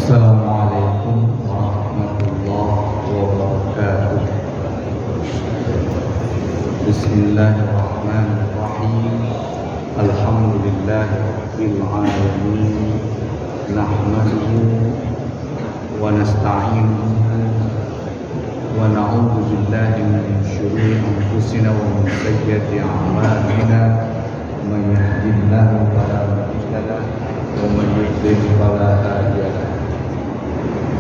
Assalamualaikum warahmatullahi wabarakatuh. Bismillahirrahmanirrahim. Alhamdulillahirabbil alamin. Nahmaduhu wa nasta'inuhu wa na'udzu billahi min syururi anfusina wa min sayyiati a'malina. Man yahdihillahu fala mudilla lahu wa man yudlil fala hadiya lahu.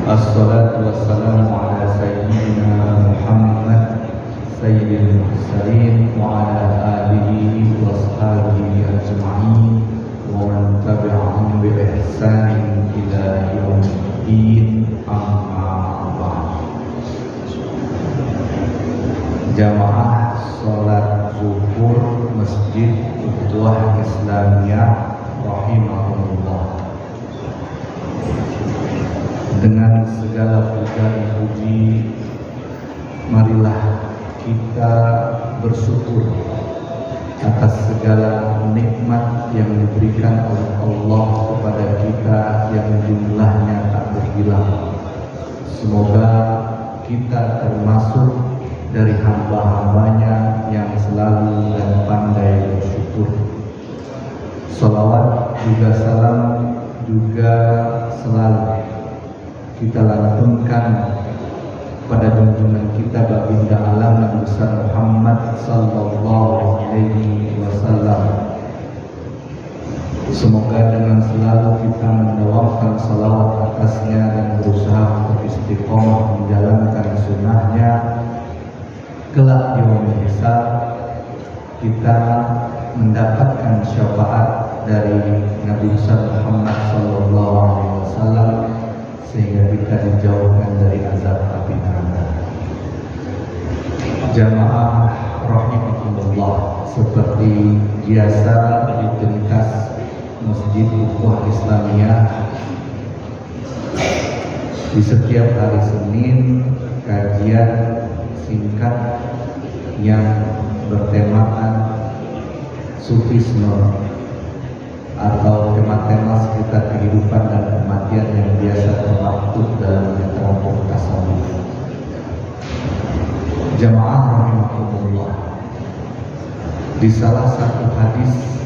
Assalatu wassalamu ala sayyidina Muhammad sayyidil mursalin wa ala alihi wa ashabihi ajma'in wa man tabi'ahum bi ihsanin ila yaumiddin, amma ba'd. Jamaah salat zuhur Masjid Ukhuwah Islamiyah rahimahullah, dengan segala puja dan puji, marilah kita bersyukur atas segala nikmat yang diberikan oleh Allah kepada kita yang jumlahnya tak berhilang. Semoga kita termasuk dari hamba-hambanya yang selalu dan pandai bersyukur. Salawat juga salam juga selalu kita lantunkan pada junjungan kita baginda alam Nabi besar Muhammad sallallahu alaihi wasallam. Semoga dengan selalu kita mendawamkan salawat atasnya dan berusaha untuk istiqomah menjalankan sunnahnya, kelak di yaumul hisab kita mendapatkan syafaat dari Nabi besar Muhammad sallallahu alaihi wasallam, sehingga kita dijauhkan dari azab api neraka. Jamaah rahimakumullah, seperti biasa rutinitas Masjid Ukhuwah Islamiyah, di setiap hari Senin kajian singkat yang bertemakan sufisme atau tema-tema sekitar kehidupan dan kematian yang biasa termaktub dalam kelompok tasawuf. Jamaah rahimakumullah, di salah satu hadis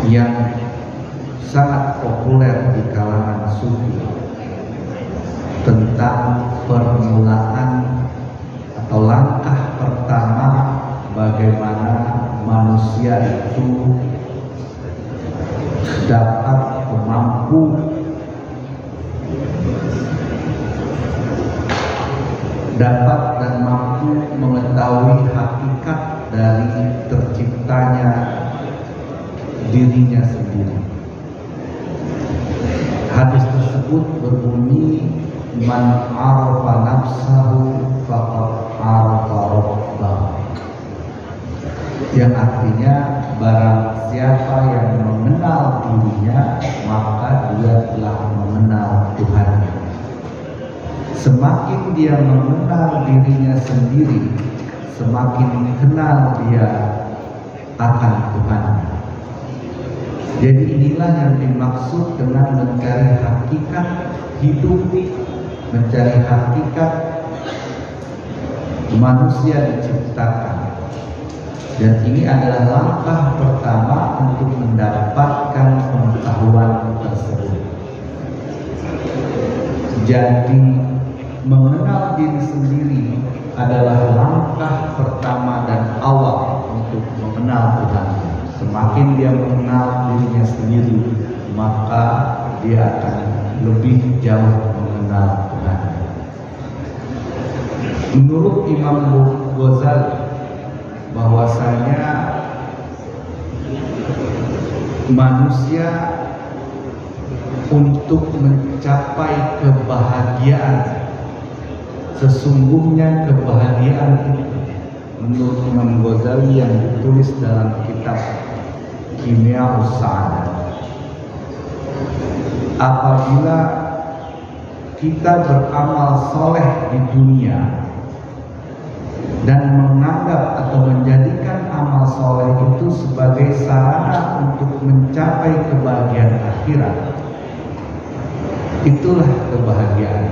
yang sangat populer di kalangan sufi tentang permulaan atau langkah pertama bagaimana manusia itu dapat mampu dan mampu mengetahui hakikat dari terciptanya dirinya sendiri. Hadis tersebut berbunyi, man arafa nafsahu faqad arafa rabbahu, yang artinya barang siapa yang mengenal dirinya maka dia telah mengenal Tuhannya. Semakin dia mengenal dirinya sendiri, semakin kenal dia akan Tuhannya. Jadi inilah yang dimaksud dengan mencari hakikat hidup, mencari hakikat manusia diciptakan. Dan ini adalah langkah pertama untuk mendapatkan pengetahuan tersebut. Jadi mengenal diri sendiri adalah langkah pertama dan awal untuk mengenal Tuhan. Semakin dia mengenal dirinya sendiri, maka dia akan lebih jauh mengenal Tuhan. Menurut Imam Ghazali, bahwasanya manusia untuk mencapai kebahagiaan, sesungguhnya kebahagiaan itu menurut Imam Ghazali yang ditulis dalam kitab Kimya'us Sa'adah, apabila kita beramal soleh di dunia dan menganggap atau menjadikan amal soleh itu sebagai sarana untuk mencapai kebahagiaan akhirat, Itulah kebahagiaan.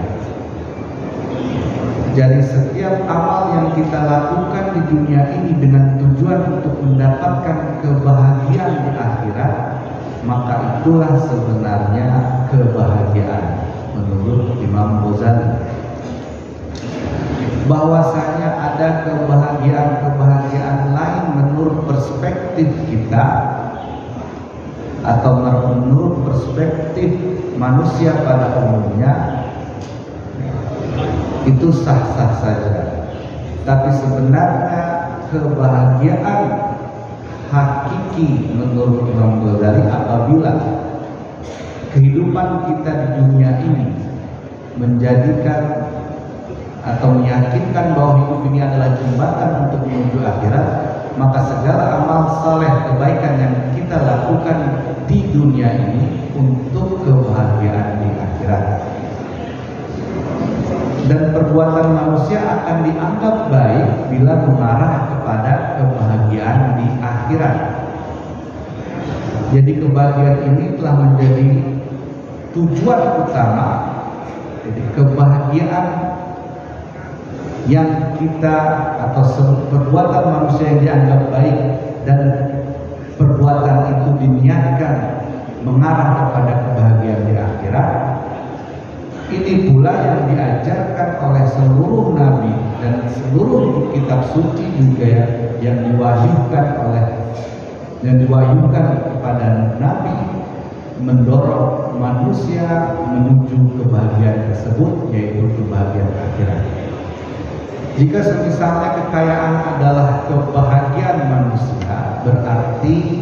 Jadi setiap amal yang kita lakukan di dunia ini dengan tujuan untuk mendapatkan kebahagiaan di akhirat, maka itulah sebenarnya kebahagiaan menurut Imam Ghazali. Bahwasanya ada kebahagiaan lain menurut perspektif kita atau menurut perspektif manusia pada umumnya, itu sah-sah saja. Tapi sebenarnya kebahagiaan hakiki menurut Imam Ghazali apabila kehidupan kita di dunia ini menjadikan atau meyakinkan bahwa hidup ini adalah jembatan untuk menuju akhirat, maka segala amal saleh kebaikan yang kita lakukan di dunia ini untuk kebahagiaan di akhirat. Dan perbuatan manusia akan dianggap baik bila mengarah kepada kebahagiaan di akhirat. Jadi kebahagiaan ini telah menjadi tujuan utama. Jadi kebahagiaan yang kita atau perbuatan manusia yang dianggap baik dan perbuatan itu diniatkan mengarah kepada kebahagiaan di akhirat, ini pula yang diajarkan oleh seluruh nabi dan seluruh kitab suci juga yang diwahyukan kepada nabi, mendorong manusia menuju kebahagiaan tersebut, yaitu kebahagiaan akhirat. Jika semisalnya kekayaan adalah kebahagiaan manusia, berarti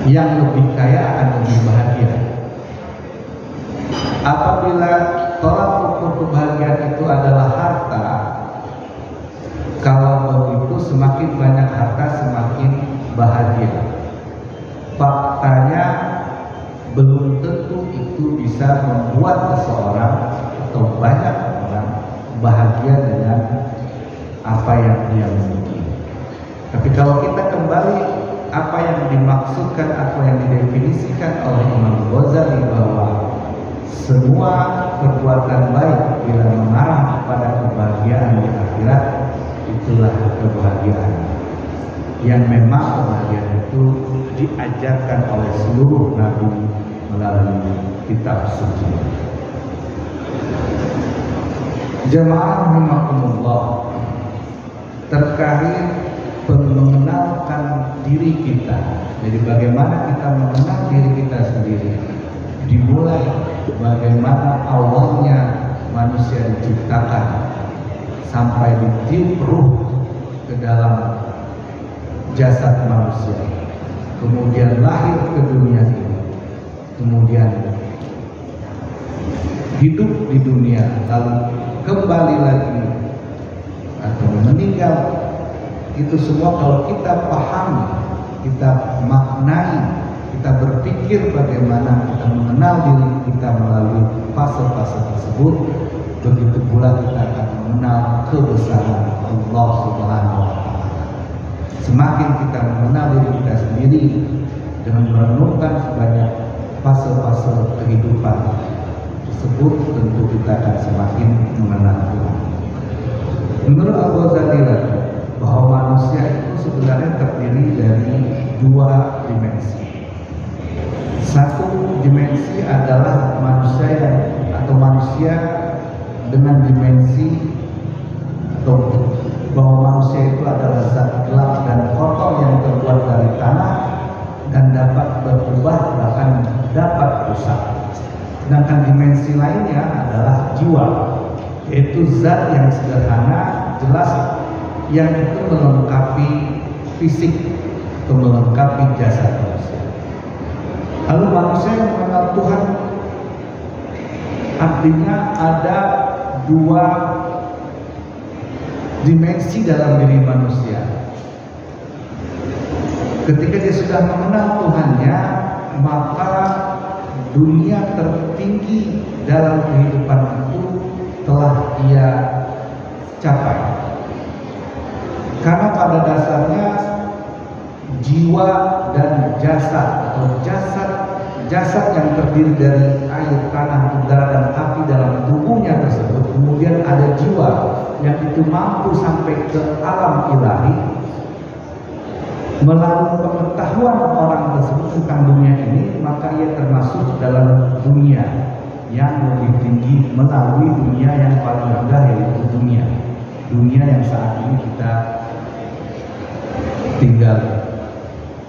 yang lebih kaya akan lebih bahagia. Apabila tolak ukur kebahagiaan itu adalah harta, kalau begitu semakin banyak harta semakin bahagia. Faktanya belum tentu itu bisa membuat seseorang atau banyak orang bahagia dengan apa yang dia miliki. Tapi kalau kita kembali apa yang dimaksudkan atau yang didefinisikan oleh Imam Ghazali bahwa semua perbuatan baik bila mengarah kepada kebahagiaan di akhirat, itulah kebahagiaan. Yang memang kebahagiaan itu diajarkan oleh seluruh nabi melalui kitab suci. Jemaah rahimakumullah, terkait mengenalkan diri kita. Jadi bagaimana kita mengenal diri kita sendiri, dimulai bagaimana awalnya manusia diciptakan sampai ditiup ruh ke dalam jasad manusia, kemudian lahir ke dunia ini, kemudian hidup di dunia, lalu kembali lagi atau meninggal. Itu semua kalau kita pahami, kita maknai, kita berpikir bagaimana kita mengenal diri kita melalui fase-fase tersebut, begitu pula kita akan mengenal kebesaran Allah Subhanahu wa Ta'ala. Semakin kita mengenal diri kita sendiri dengan merenungkan sebanyak fase-fase kehidupan tersebut, tentu kita akan semakin mengenal Tuhan. Menurut Al-Ghazali bahwa manusia itu sebenarnya terdiri dari dua dimensi. Satu dimensi adalah manusia dengan dimensi atau bahwa manusia itu adalah zat gelap dan kotor yang terbuat dari tanah dan dapat berubah bahkan dapat rusak. Sedangkan dimensi lainnya adalah jiwa, yaitu zat yang sederhana, jelas, yang itu melengkapi fisik atau melengkapi jasad manusia. Lalu manusia yang mengenal Tuhan, artinya ada dua dimensi dalam diri manusia. Ketika dia sudah mengenal Tuhannya, maka dunia tertinggi dalam kehidupan itu telah dia capai. Karena pada dasarnya jiwa dan jasad atau jasad yang terdiri dari air, tanah, udara, dan api dalam tubuhnya tersebut, kemudian ada jiwa yang itu mampu sampai ke alam ilahi, melalui pengetahuan orang tersebut tentang dunia ini, maka ia termasuk dalam dunia yang lebih tinggi melalui dunia yang paling rendah, yaitu dunia yang saat ini kita tinggal.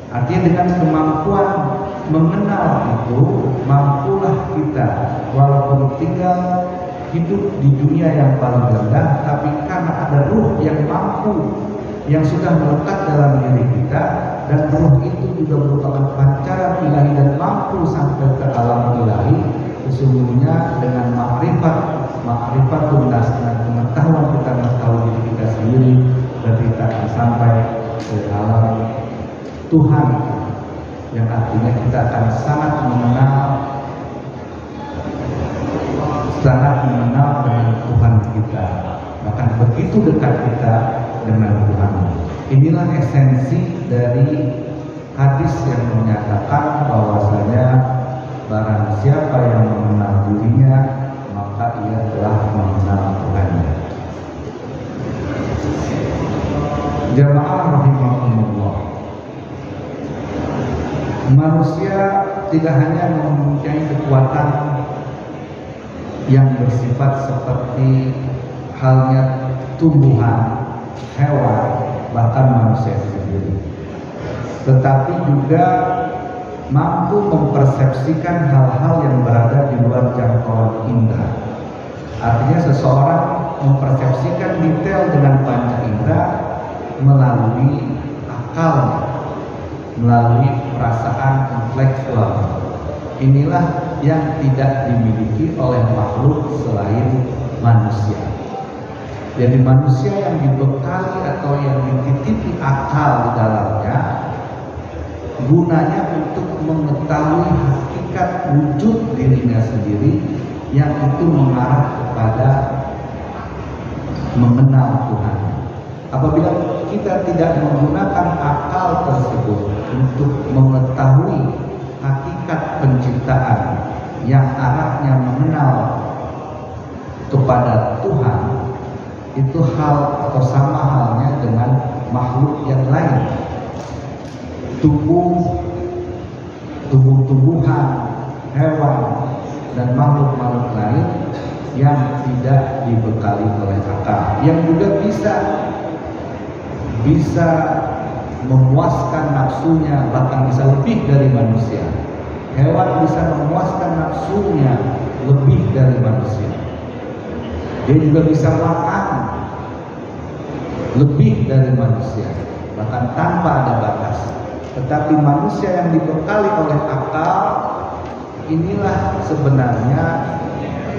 Artinya dengan kemampuan mengenal itu, mampulah kita walaupun tinggal hidup di dunia yang paling rendah, tapi karena ada ruh yang mampu, yang sudah melekat dalam diri kita, dan ruh itu juga merupakan pancaran ilahi dan mampu sampai ke alam ilahi. Sesungguhnya dengan makrifat tunas dan pengetahuan kita mengetahui diri kita sendiri, dan kita akan sampai ke alam Tuhan, yang artinya kita akan sangat mengenal dengan Tuhan kita, bahkan begitu dekat kita dengan Tuhan. Inilah esensi dari hadis yang menyatakan bahwasanya barang siapa yang mengenal dirinya, maka ia telah mengenal Tuhannya. Jamaah rahimahumullah, manusia tidak hanya mempunyai kekuatan yang bersifat seperti halnya tumbuhan, hewan, bahkan manusia sendiri, tetapi juga mampu mempersepsikan hal-hal yang berada di luar jangkauan indera. Artinya seseorang mempersepsikan detail dengan panca indera melalui akal, melalui perasaan intelektual. Inilah yang tidak dimiliki oleh makhluk selain manusia. Jadi manusia yang dibekali atau yang dititipi akal di dalamnya, gunanya untuk mengetahui hakikat wujud dirinya sendiri, yang itu mengarah kepada mengenal Tuhan. Apabila kita tidak menggunakan akal tersebut untuk mengetahui hakikat penciptaan yang arahnya mengenal kepada Tuhan, itu hal atau sama halnya dengan makhluk yang lain, tumbuh-tumbuhan, hewan, dan makhluk-makhluk lain yang tidak dibekali oleh akal, yang juga bisa memuaskan nafsunya, bahkan bisa lebih dari manusia. Hewan bisa memuaskan nafsunya lebih dari manusia. Dia juga bisa makan lebih dari manusia, bahkan tanpa ada batas. Tetapi manusia yang dibekali oleh akal, inilah sebenarnya,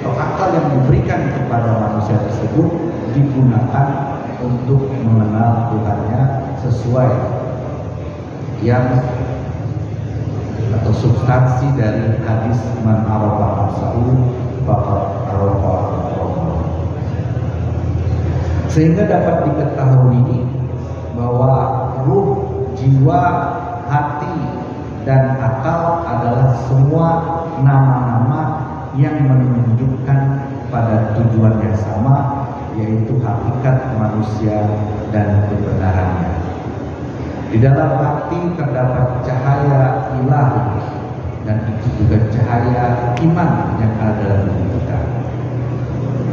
atau akal yang diberikan kepada manusia tersebut digunakan untuk mengenal Tuhannya sesuai yang atau substansi dari hadis man arafa nafsahu faqad arafa rabbahu. Sehingga dapat diketahui bahwa ruh, jiwa, hati, dan akal adalah semua nama-nama yang menunjukkan pada tujuan yang sama, yaitu hakikat manusia dan kebenarannya. Di dalam hati terdapat cahaya ilahi, dan itu juga cahaya iman yang ada dalam diri kita.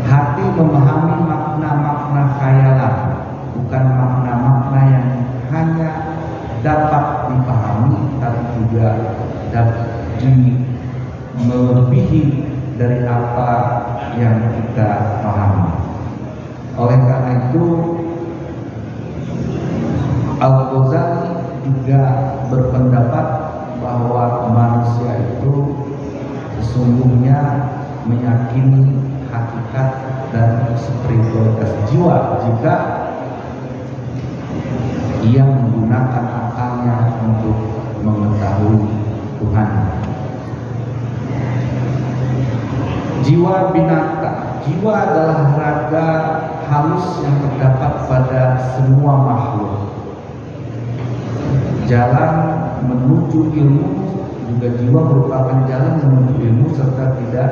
Hati memahami makna-makna khayalan, bukan makna-makna yang hanya dapat dipahami, tapi juga dapat melebihi dari apa yang kita pahami. Oleh karena itu, Al-Ghazali juga berpendapat bahwa manusia itu sesungguhnya meyakini hakikat dan spiritualitas jiwa jika ia menggunakan akalnya untuk mengetahui Tuhan. Jiwa binatang, jiwa adalah raga halus yang terdapat pada semua makhluk. Jalan menuju ilmu juga jiwa merupakan jalan menuju ilmu serta tidak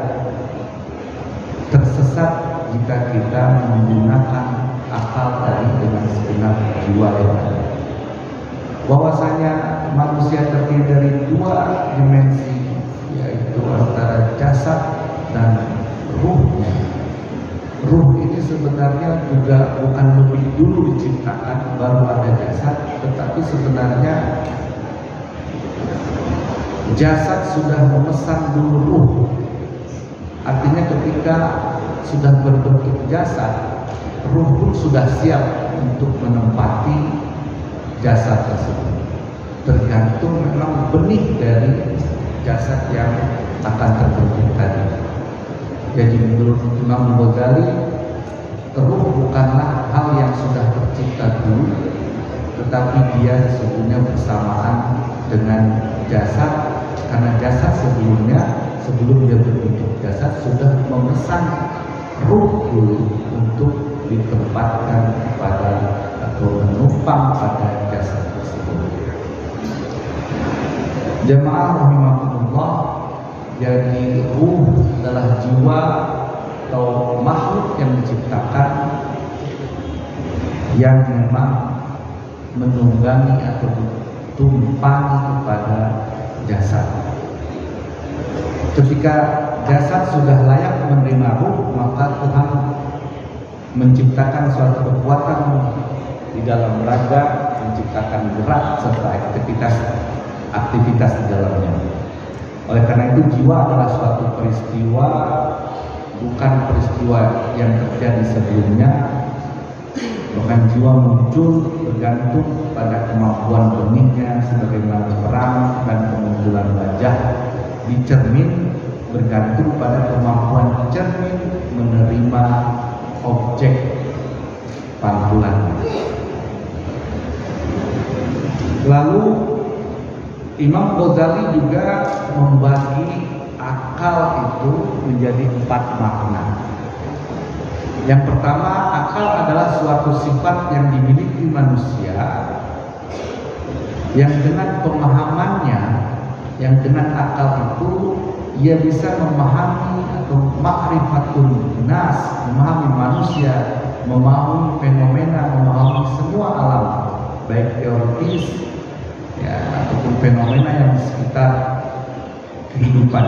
tersesat jika kita menggunakan akal tadi dengan segenap jiwa yang ada. Bahwasanya manusia terdiri dari dua dimensi, yaitu antara jasad dan ruhnya. Ruh ini sebenarnya juga bukan lebih dulu diciptakan baru ada jasad, tetapi sebenarnya jasad sudah memesan dulu ruh. Artinya ketika sudah berbentuk jasad, ruh pun sudah siap untuk menempati jasad tersebut. Tergantung memang benih dari jasad yang akan terbentuk tadi. Jadi menurut Imam Ghazali, ruh bukanlah hal yang sudah tercipta dulu, tetapi dia sesungguhnya bersamaan dengan jasad, karena jasad sebelum dia berbentuk jasad sudah memesan ruh dulu untuk ditempatkan pada atau menumpang pada jasad tersebut. Jemaah rahimakumullah, jadi ruh adalah jiwa atau makhluk yang diciptakan yang memang menunggangi atau tumpangi kepada jasad. Ketika jasad sudah layak menerima ruh, maka Tuhan menciptakan suatu kekuatan di dalam raga, menciptakan gerak serta aktivitas di dalamnya. Oleh karena itu jiwa adalah suatu peristiwa, bukan peristiwa yang terjadi sebelumnya. Bahkan jiwa muncul bergantung pada kemampuan benihnya, sebagaimana perang dan kemunculan wajah di cermin bergantung pada kemampuan cermin menerima objek pantulan. Lalu Imam Ghazali juga membagi akal itu menjadi 4 makna. Yang pertama, akal adalah suatu sifat yang dimiliki manusia yang dengan pemahamannya, yang dengan akal itu ia bisa memahami atau ma'rifatun nas, memahami manusia, memahami fenomena, memahami semua alam, baik teoritis ataupun fenomena yang di sekitar kehidupan,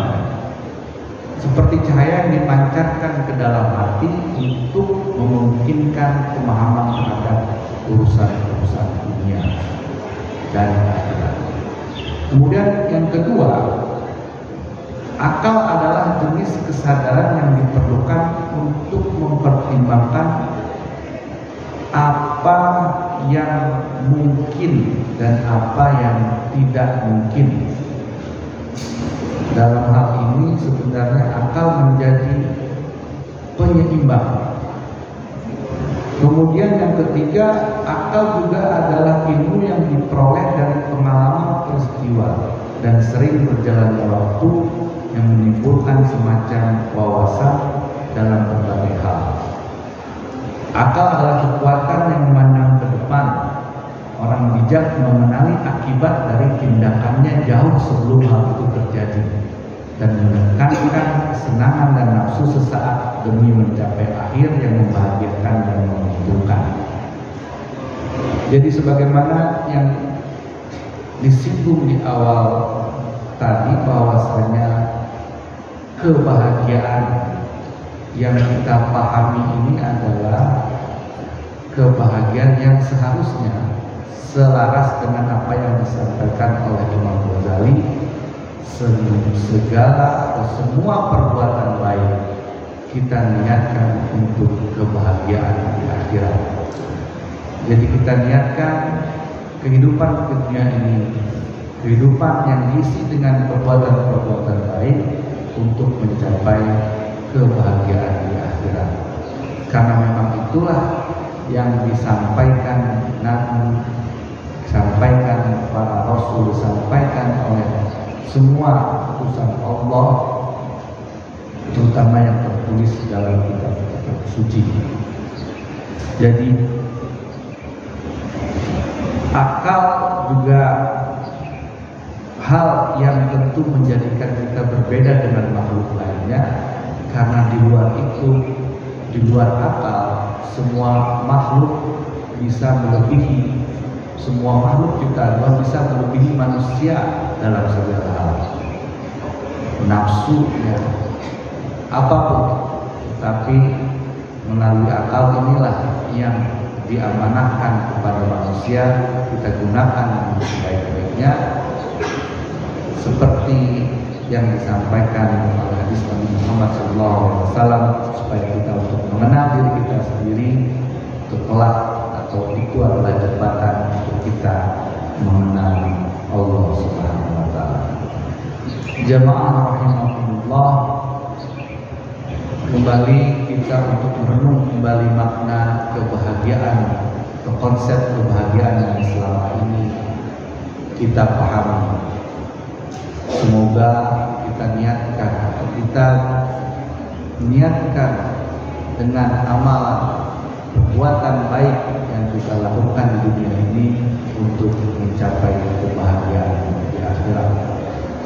seperti cahaya yang dipancarkan ke dalam hati untuk memungkinkan pemahaman terhadap urusan-urusan dunia dan akhirat. Kemudian yang kedua, akal adalah jenis kesadaran yang diperlukan untuk mempertimbangkan apa yang mungkin dan apa yang tidak mungkin. Dalam hal ini sebenarnya akal menjadi penyeimbang. Kemudian yang ketiga, akal juga adalah ilmu yang diperoleh dari pengalaman peristiwa dan sering berjalannya waktu yang menimbulkan semacam wawasan dalam berbagai hal. Akal adalah kekuatan yang memandang ke depan. Orang bijak mengenali akibat dari tindakannya jauh sebelum hal itu terjadi dan menekankan kesenangan dan nafsu sesaat demi mencapai akhir yang membahagiakan dan menguntungkan. Jadi sebagaimana yang disinggung di awal tadi, bahwasanya kebahagiaan yang kita pahami ini adalah kebahagiaan yang seharusnya selaras dengan apa yang disampaikan oleh Imam Ghazali. Segala atau semua perbuatan baik kita niatkan untuk kebahagiaan di akhirat. Jadi kita niatkan kehidupan dunia ini, kehidupan yang diisi dengan perbuatan-perbuatan baik untuk mencapai kebahagiaan di akhirat. Karena memang itulah yang disampaikan Nabi, disampaikan para Rasul, disampaikan oleh semua utusan Allah, terutama yang tertulis dalam kitab-kitab suci. Jadi akal juga hal yang tentu menjadikan kita berbeda dengan makhluk lainnya, karena di luar itu, di luar akal, semua makhluk bisa melebihi, semua makhluk kita bisa melebihi manusia dalam segala hal, nafsunya, apapun. Tapi melalui akal inilah yang diamanahkan kepada manusia, kita gunakan dengan sebaik-baiknya, seperti yang disampaikan oleh hadis Nabi Muhammad SAW, supaya kita untuk mengenal diri kita sendiri, untuk kelak atau itu adalah jembatan untuk kita mengenal Allah Subhanahu wa Ta'ala. Jamaah rahimahumullah, kembali kita untuk merenung kembali makna kebahagiaan, ke konsep kebahagiaan yang selama ini kita pahami. Semoga kita niatkan, atau kita niatkan dengan amalan perbuatan baik yang kita lakukan di dunia ini untuk mencapai kebahagiaan di akhirat.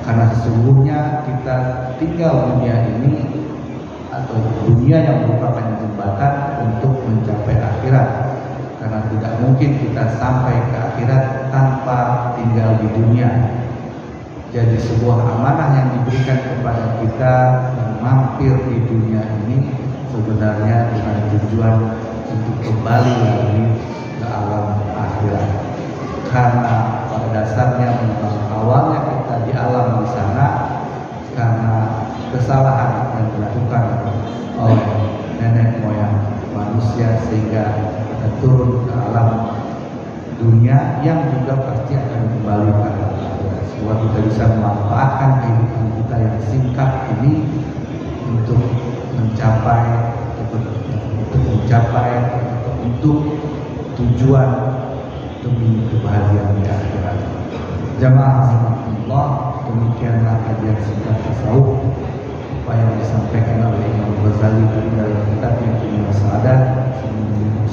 Karena sesungguhnya kita tinggal dunia ini, atau dunia yang merupakan jembatan untuk mencapai akhirat, karena tidak mungkin kita sampai ke akhirat tanpa tinggal di dunia. Jadi sebuah amanah yang diberikan kepada kita yang mampir di dunia ini sebenarnya dengan tujuan untuk kembali lagi ke alam akhirat. Karena pada dasarnya memang awalnya kita di alam di sana karena kesalahan yang dilakukan oleh nenek moyang manusia, sehingga kita turun ke alam dunia yang juga pasti akan kembali pada akhirat. Semoga kita bisa memanfaatkan kehidupan kita yang singkat ini untuk mencapai untuk tujuan demi kebahagiaan di akhirat. Jamaah rahimakumullah, demikianlah kajian singkat tasawuf apa yang disampaikan oleh Imam Ghazali dalam kitabnya Dunia Sa'adat.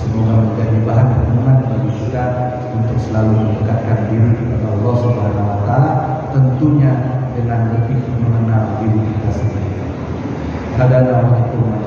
Semoga menjadi bahan renungan bagi kita untuk selalu mendekatkan diri kepada Allah Subhanahu wa Ta'ala, tentunya dengan lebih mengenal diri kita sendiri. Assalamualaikum